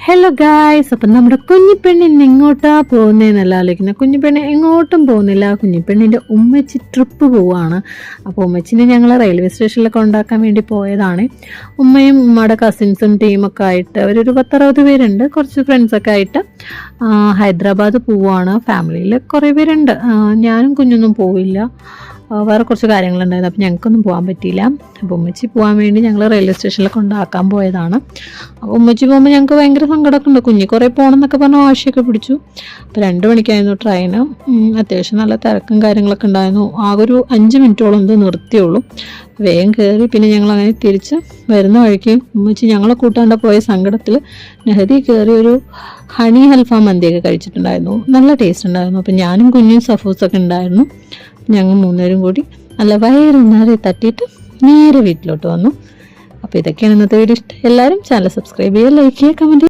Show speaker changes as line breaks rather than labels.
Hello guys, അപ്പം നമ്മുടെ കുഞ്ഞിപ്പെണ്ണ് ഇന്ന് എങ്ങോട്ടാ പോകുന്നതെന്നല്ല ആലോചിക്കുന്നത്. കുഞ്ഞിപ്പെണ്ണ് എങ്ങോട്ടും പോകുന്നില്ല. കുഞ്ഞിപ്പെണ്ണിൻ്റെ ഉമ്മച്ചി ട്രിപ്പ് പോവുകയാണ്. അപ്പോൾ ഉമ്മച്ചിനെ ഞങ്ങൾ റെയിൽവേ സ്റ്റേഷനിലൊക്കെ ഉണ്ടാക്കാൻ വേണ്ടി പോയതാണ്. ഉമ്മയും ഉമ്മയുടെ കസിൻസും ടീമൊക്കെ ആയിട്ട് അവരൊരു 10-60 പേരുണ്ട്. കുറച്ച് ഫ്രണ്ട്സൊക്കെ ആയിട്ട് ഹൈദരാബാദ് പോവുകയാണ്. ഫാമിലിയിൽ കുറേ പേരുണ്ട്. ഞാനും കുഞ്ഞൊന്നും പോവില്ല, വേറെ കുറച്ച് കാര്യങ്ങളുണ്ടായിരുന്നു. അപ്പോൾ ഞങ്ങൾക്കൊന്നും പോകാൻ പറ്റിയില്ല. അപ്പോൾ ഉമ്മച്ചി പോകാൻ വേണ്ടി ഞങ്ങൾ റെയിൽവേ സ്റ്റേഷനിലൊക്കെ ഉണ്ടാക്കാൻ പോയതാണ്. അപ്പോൾ ഉമ്മച്ചി പോകുമ്പോൾ ഞങ്ങൾക്ക് ഭയങ്കര സങ്കടമൊക്കെ ഉണ്ട്. കുഞ്ഞി കുറേ പോകണം എന്നൊക്കെ പറഞ്ഞ് വാശിയൊക്കെ പിടിച്ചു. അപ്പോൾ 2 മണിക്കായിരുന്നു ട്രെയിന്. അത്യാവശ്യം നല്ല തിരക്കും കാര്യങ്ങളൊക്കെ ഉണ്ടായിരുന്നു. ആകെ ഒരു 5 മിനിറ്റോളം എന്തോ നിർത്തിയുള്ളൂ. വേഗം കയറി. പിന്നെ ഞങ്ങൾ അങ്ങനെ തിരിച്ച് വരുന്ന വഴിക്ക് ഉമ്മച്ചി ഞങ്ങളെ കൂട്ടാണ്ട് പോയ സങ്കടത്തിൽ നെഹദി കയറി ഒരു ഹണി അൽഫാം മന്തിയൊക്കെ കഴിച്ചിട്ടുണ്ടായിരുന്നു. നല്ല ടേസ്റ്റ് ഉണ്ടായിരുന്നു. അപ്പോൾ ഞാനും കുഞ്ഞും സഫൂസൊക്കെ ഉണ്ടായിരുന്നു. ഞങ്ങൾ 3 പേരും കൂടി നല്ല വയറ് നിറയെ തട്ടിയിട്ട് നേരെ വീട്ടിലോട്ട് വന്നു. അപ്പോൾ ഇതൊക്കെയാണ് ഇന്നത്തെ വീഡിയോ. ഇഷ്ടം എല്ലാവരും ചാനൽ സബ്സ്ക്രൈബ് ചെയ്യുക, ലൈക്ക് ചെയ്യുക, കമൻറ്റ് ചെയ്യുക.